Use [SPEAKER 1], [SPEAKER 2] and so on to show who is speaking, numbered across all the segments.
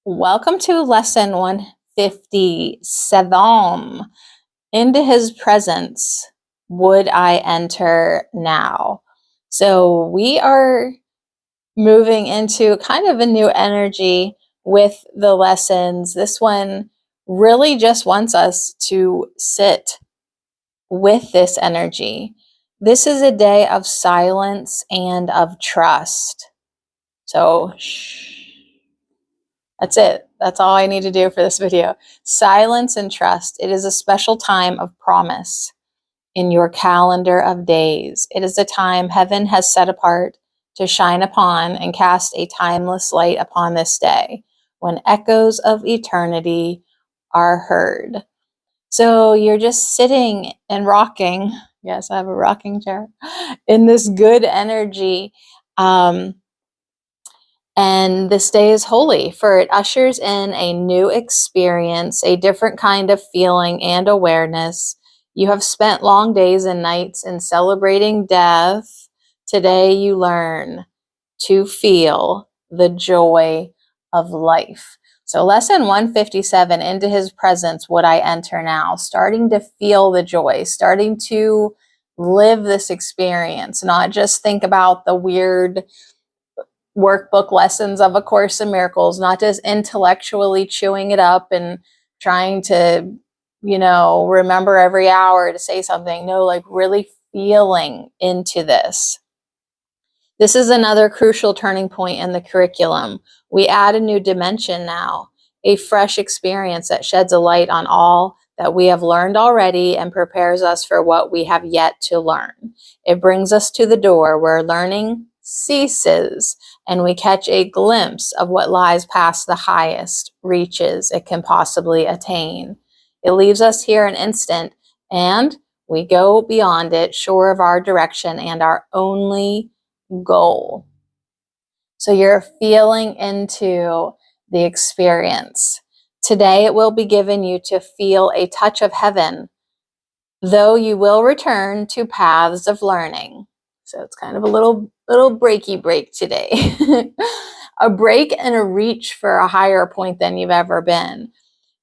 [SPEAKER 1] Welcome to lesson 157. Into his presence would I enter now. So we are moving into kind of a new energy with the lessons. This one really just wants us to sit with this energy. This is a day of silence and of trust. So, shh. That's it. That's all I need to do for this video. Silence and trust. It is a special time of promise in your calendar of days. It is a time heaven has set apart to shine upon and cast a timeless light upon this day when echoes of eternity are heard. So you're just sitting and rocking. Yes, I have a rocking chair in this good energy. And this day is holy, for it ushers in a new experience, a different kind of feeling and awareness. You have spent long days and nights in celebrating death. Today you learn to feel the joy of life. So lesson 157, into his presence would I enter now, starting to feel the joy, starting to live this experience, not just think about the weird workbook lessons of A Course in Miracles, not just intellectually chewing it up and trying to, remember every hour to say something. No, like really feeling into this. This is another crucial turning point in the curriculum. We add a new dimension now, a fresh experience that sheds a light on all that we have learned already and prepares us for what we have yet to learn. It brings us to the door where learning ceases and we catch a glimpse of what lies past the highest reaches it can possibly attain. It leaves us here an instant and we go beyond it, sure of our direction and our only goal. So you're feeling into the experience. Today it will be given you to feel a touch of heaven, though you will return to paths of learning. So it's kind of a little breaky break today. A break and a reach for a higher point than you've ever been.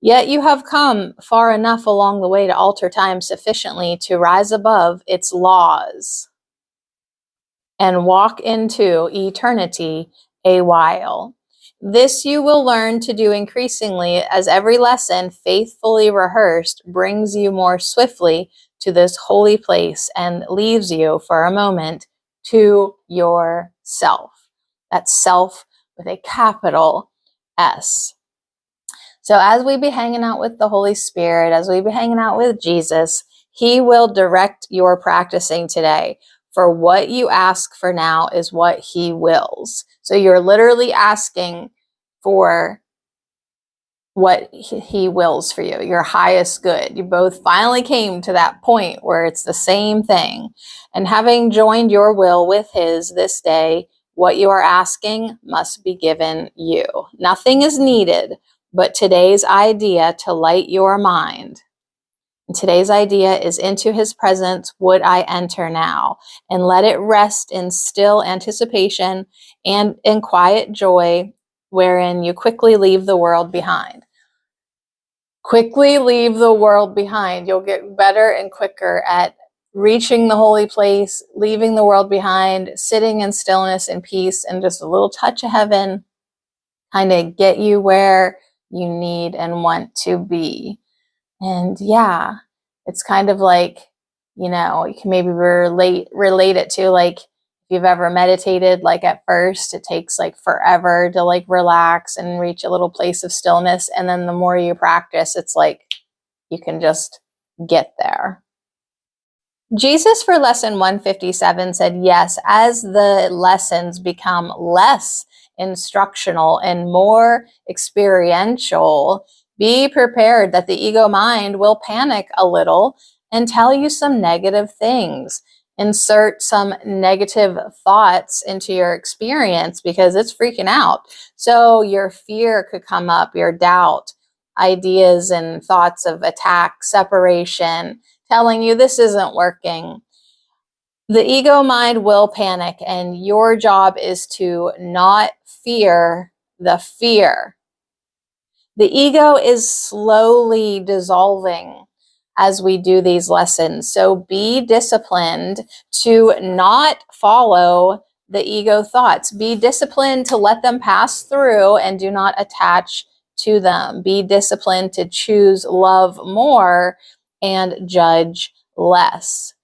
[SPEAKER 1] Yet you have come far enough along the way to alter time sufficiently to rise above its laws and walk into eternity a while. This you will learn to do increasingly as every lesson faithfully rehearsed brings you more swiftly to this holy place and leaves you for a moment to yourself. That's self with a capital S. So as we be hanging out with the Holy Spirit, as we be hanging out with Jesus, he will direct your practicing today. For what you ask for now is what he wills. So you're literally asking for what he wills for you, your highest good. You both finally came to that point where it's the same thing. And having joined your will with his this day, what you are asking must be given you. Nothing is needed but today's idea to light your mind. And today's idea is, into his presence would I enter now, and let it rest in still anticipation and in quiet joy, wherein you quickly leave the world behind. Quickly leave the world behind. You'll get better and quicker at reaching the holy place, leaving the world behind, sitting in stillness and peace, and just a little touch of heaven kind of get you where you need and want to be. And yeah, it's kind of like, you can maybe relate it to, like, if you've ever meditated, like at first it takes like forever to like relax and reach a little place of stillness. And then the more you practice, it's like you can just get there. Jesus for lesson 157 said, yes, as the lessons become less instructional and more experiential, be prepared that the ego mind will panic a little and tell you some negative things. Insert some negative thoughts into your experience because it's freaking out. So your fear could come up, your doubt, ideas and thoughts of attack, separation, telling you this isn't working. The ego mind will panic, and your job is to not fear the fear. The ego is slowly dissolving as we do these lessons. So be disciplined to not follow the ego thoughts. Be disciplined to let them pass through and do not attach to them. Be disciplined to choose love more and judge less.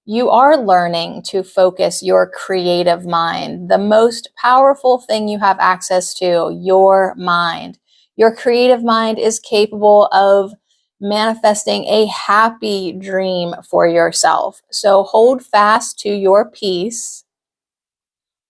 [SPEAKER 1] You are learning to focus your creative mind, the most powerful thing you have access to, your mind. Your creative mind is capable of manifesting a happy dream for yourself. So hold fast to your peace.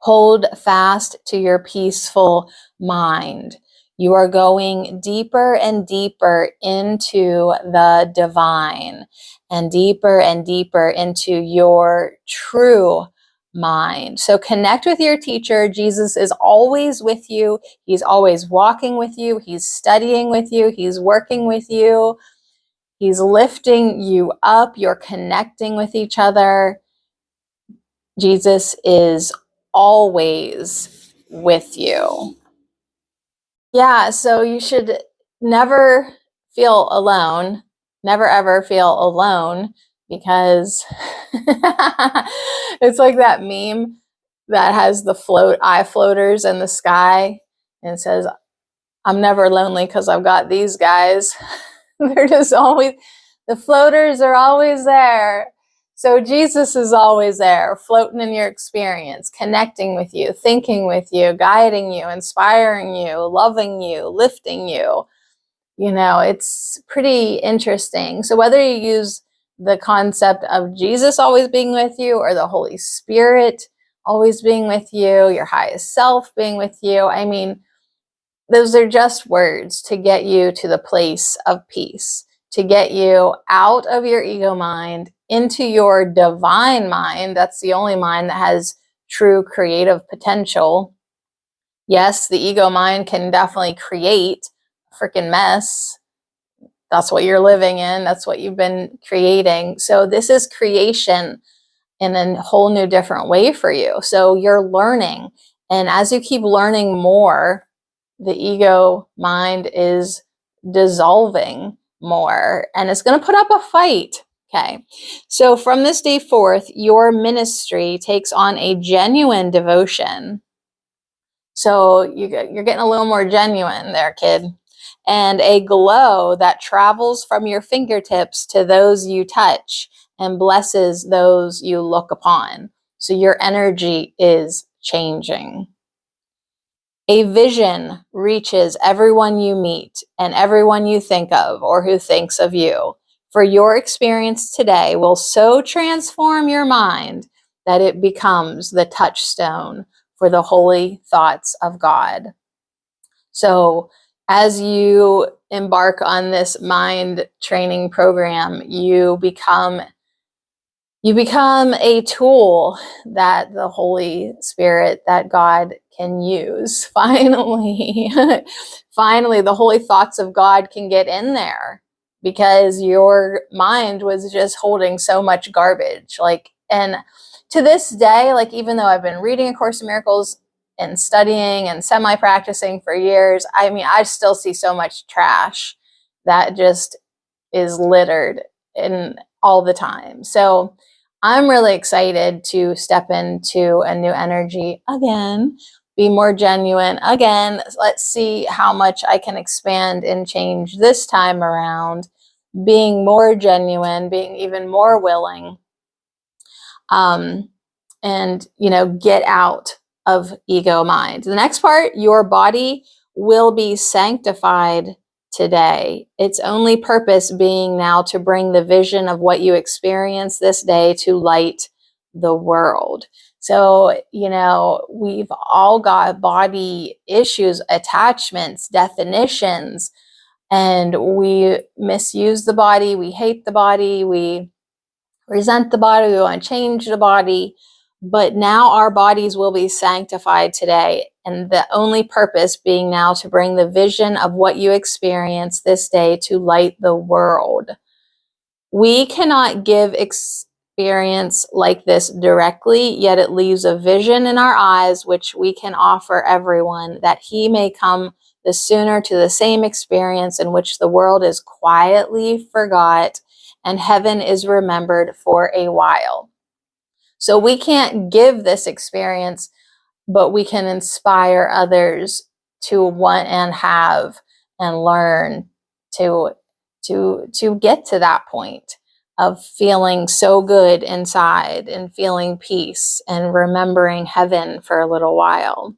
[SPEAKER 1] Hold fast to your peaceful mind. You are going deeper and deeper into the divine and deeper into your true mind. So connect with your teacher. Jesus is always with you. He's always walking with you. He's studying with you. He's working with you. He's lifting you up. You're connecting with each other. Jesus is always with you. Yeah, so you should never feel alone, never ever feel alone, because it's like that meme that has the eye floaters in the sky and it says, I'm never lonely because I've got these guys. They're just always, the floaters are always there. So Jesus is always there, floating in your experience, connecting with you, thinking with you, guiding you, inspiring you, loving you, lifting you. You know, it's pretty interesting. So whether you use the concept of Jesus always being with you or the Holy Spirit always being with you, your highest self being with you, I mean, those are just words to get you to the place of peace, to get you out of your ego mind into your divine mind. That's the only mind that has true creative potential. Yes, the ego mind can definitely create a freaking mess. That's what you're living in. That's what you've been creating. So this is creation in a whole new different way for you. So you're learning. And as you keep learning more, the ego mind is dissolving more and it's going to put up a fight. Okay. So from this day forth, your ministry takes on a genuine devotion. So you're getting a little more genuine there, kid. And a glow that travels from your fingertips to those you touch and blesses those you look upon. So your energy is changing. A vision reaches everyone you meet and everyone you think of or who thinks of you. For your experience today will so transform your mind that it becomes the touchstone for the holy thoughts of God. So as you embark on this mind training program, you become a tool that the Holy Spirit, that God can use. Finally, finally, the holy thoughts of God can get in there because your mind was just holding so much garbage. And to this day, even though I've been reading A Course in Miracles and studying and semi-practicing for years, I mean, I still see so much trash that just is littered in all the time. So I'm really excited to step into a new energy again, be more genuine again. Let's see how much I can expand and change this time around, being more genuine, being even more willing, and, get out of ego mind. The next part, your body will be sanctified today. Its only purpose being now to bring the vision of what you experience this day to light the world. So, we've all got body issues, attachments, definitions, and we misuse the body, we hate the body, we resent the body, we want to change the body. But now our bodies will be sanctified today, and the only purpose being now to bring the vision of what you experience this day to light the world. We cannot give experience like this directly, yet it leaves a vision in our eyes which we can offer everyone, that he may come the sooner to the same experience in which the world is quietly forgot and heaven is remembered for a while. So we can't give this experience, but we can inspire others to want and have and learn to get to that point of feeling so good inside and feeling peace and remembering heaven for a little while.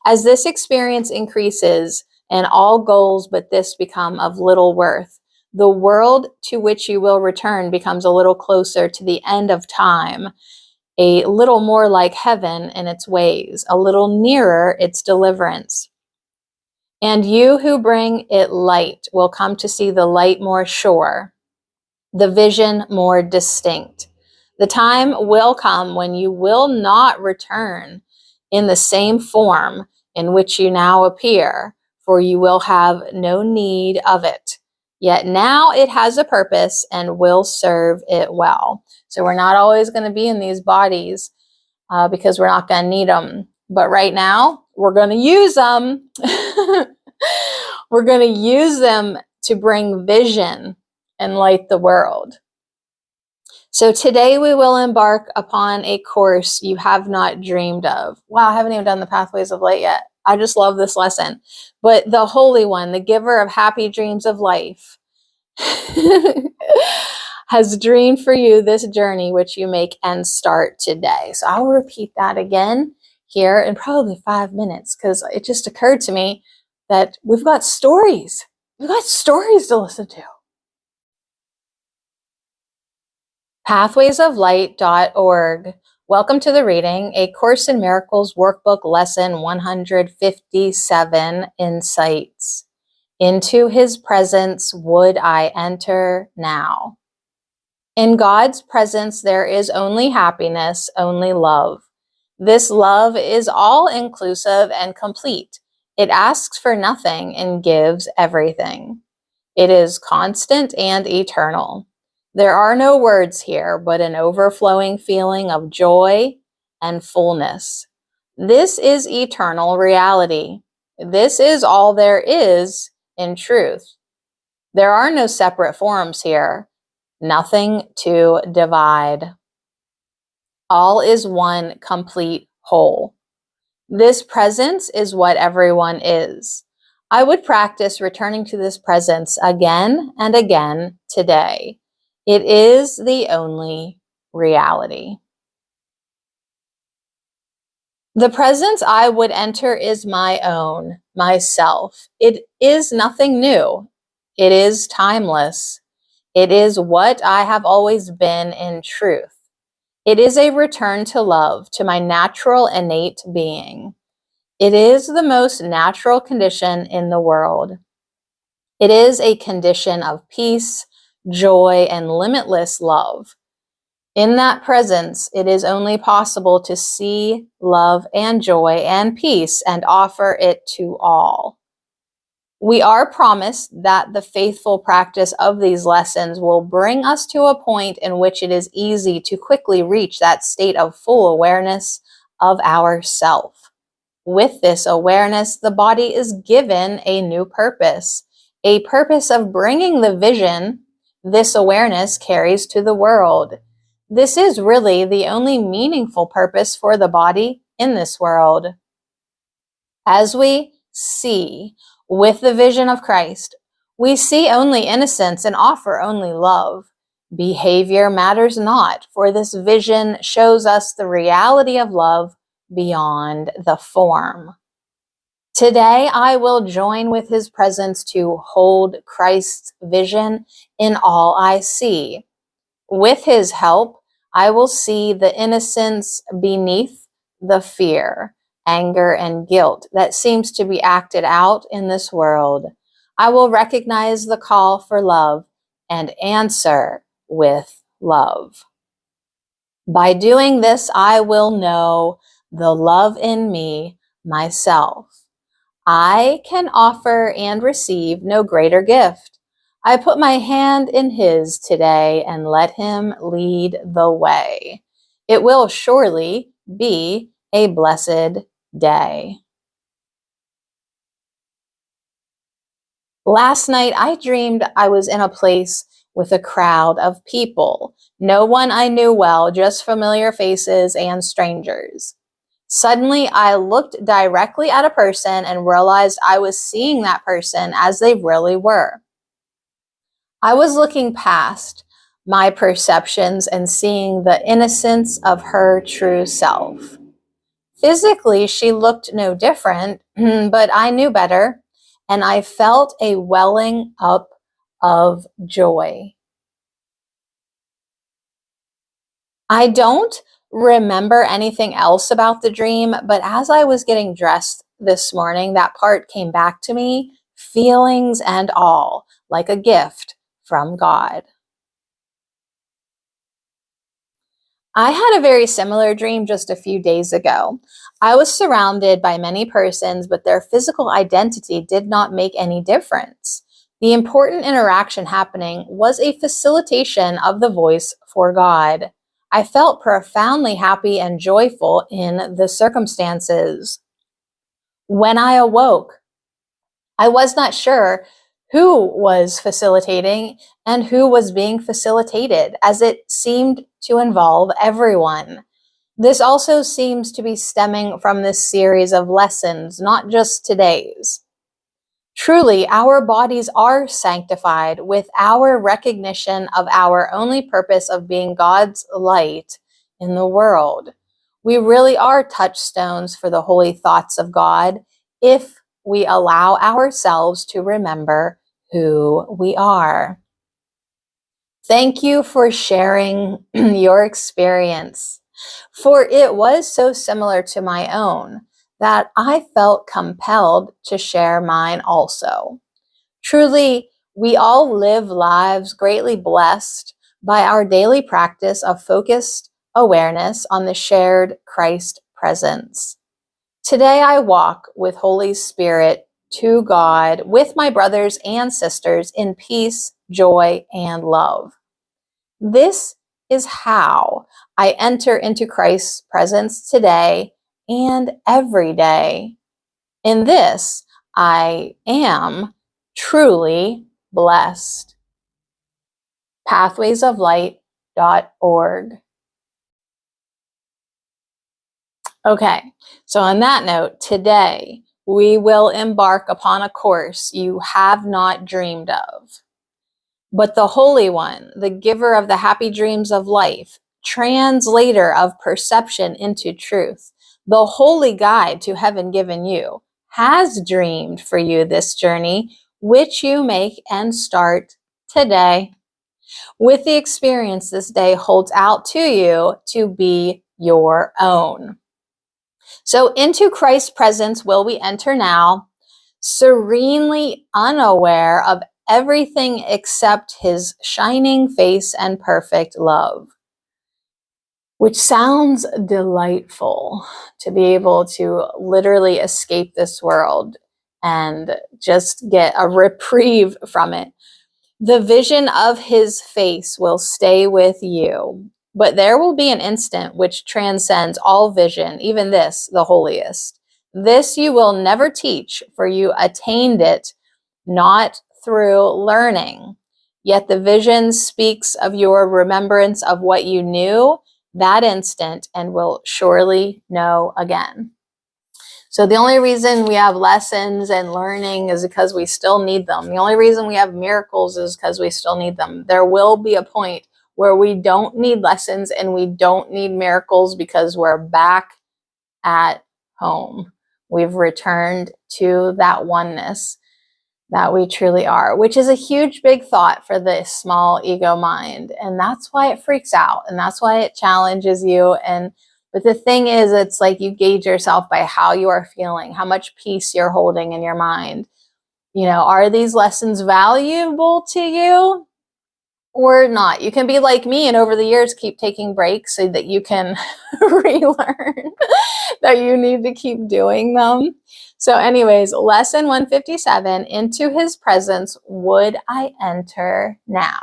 [SPEAKER 1] As this experience increases and all goals but this become of little worth, the world to which you will return becomes a little closer to the end of time, a little more like heaven in its ways, a little nearer its deliverance. And you who bring it light will come to see the light more sure, the vision more distinct. The time will come when you will not return in the same form in which you now appear, for you will have no need of it. Yet now it has a purpose and will serve it well. So we're not always going to be in these bodies because we're not going to need them. But right now, we're going to use them. We're going to use them to bring vision and light the world. So today we will embark upon a course you have not dreamed of. Wow, I haven't even done the Pathways of Light yet. I just love this lesson. But the Holy One, the giver of happy dreams of life, has dreamed for you this journey which you make and start today. So I'll repeat that again here in probably 5 minutes because it just occurred to me that we've got stories. We've got stories to listen to. Pathwaysoflight.org. Welcome to the reading, A Course in Miracles Workbook Lesson 157, Insights. Into His presence would I enter now. In God's presence there is only happiness, only love. This love is all-inclusive and complete. It asks for nothing and gives everything. It is constant and eternal. There are no words here, but an overflowing feeling of joy and fullness. This is eternal reality. This is all there is in truth. There are no separate forms here, nothing to divide. All is one complete whole. This presence is what everyone is. I would practice returning to this presence again and again today. It is the only reality. The presence I would enter is my own, myself. It is nothing new. It is timeless. It is what I have always been in truth. It is a return to love, to my natural innate being. It is the most natural condition in the world. It is a condition of peace, joy, and limitless love. In that presence, it is only possible to see love and joy and peace and offer it to all. We are promised that the faithful practice of these lessons will bring us to a point in which it is easy to quickly reach that state of full awareness of ourself. With this awareness, the body is given a new purpose, a purpose of bringing the vision this awareness carries to the world. This is really the only meaningful purpose for the body in this world. As we see with the vision of Christ, we see only innocence and offer only love. Behavior matters not, for this vision shows us the reality of love beyond the form. Today, I will join with His presence to hold Christ's vision in all I see. With His help, I will see the innocence beneath the fear, anger, and guilt that seems to be acted out in this world. I will recognize the call for love and answer with love. By doing this, I will know the love in me, myself. I can offer and receive no greater gift. I put my hand in His today and let Him lead the way. It will surely be a blessed day. Last night, I dreamed I was in a place with a crowd of people. No one I knew well, just familiar faces and strangers. Suddenly, I looked directly at a person and realized I was seeing that person as they really were. I was looking past my perceptions and seeing the innocence of her true self. Physically, she looked no different, but I knew better, and I felt a welling up of joy. I don't remember anything else about the dream, but as I was getting dressed this morning, that part came back to me, feelings and all, like a gift from God. I had a very similar dream just a few days ago. I was surrounded by many persons, but their physical identity did not make any difference. The important interaction happening was a facilitation of the voice for God. I felt profoundly happy and joyful in the circumstances. When I awoke, I was not sure who was facilitating and who was being facilitated, as it seemed to involve everyone. This also seems to be stemming from this series of lessons, not just today's. Truly, our bodies are sanctified with our recognition of our only purpose of being God's light in the world. We really are touchstones for the holy thoughts of God if we allow ourselves to remember who we are. Thank you for sharing your experience, for it was so similar to my own that I felt compelled to share mine also. Truly, we all live lives greatly blessed by our daily practice of focused awareness on the shared Christ presence. Today, I walk with Holy Spirit to God with my brothers and sisters in peace, joy, and love. This is how I enter into Christ's presence today and every day. In this, I am truly blessed. Pathwaysoflight.org. Okay, so on that note, today we will embark upon a course you have not dreamed of. But the Holy One, the giver of the happy dreams of life, translator of perception into truth, the holy guide to heaven given you, has dreamed for you this journey, which you make and start today. With the experience this day holds out to you to be your own. So into Christ's presence will we enter now, serenely unaware of everything except his shining face and perfect love, which sounds delightful to be able to literally escape this world and just get a reprieve from it. The vision of his face will stay with you, but there will be an instant which transcends all vision, even this, the holiest. This you will never teach, for you attained it not through learning. Yet the vision speaks of your remembrance of what you knew that instant and will surely know again. So the only reason we have lessons and learning is because we still need them. The only reason we have miracles is because we still need them. There will be a point where we don't need lessons and we don't need miracles because we're back at home. We've returned to that oneness that we truly are, which is a huge, big thought for the small ego mind. And that's why it freaks out. And that's why it challenges you. But the thing is, it's like you gauge yourself by how you are feeling, how much peace you're holding in your mind. You know, are these lessons valuable to you or not? You can be like me and over the years keep taking breaks so that you can relearn that you need to keep doing them. So anyways, lesson 157, into his presence would I enter now.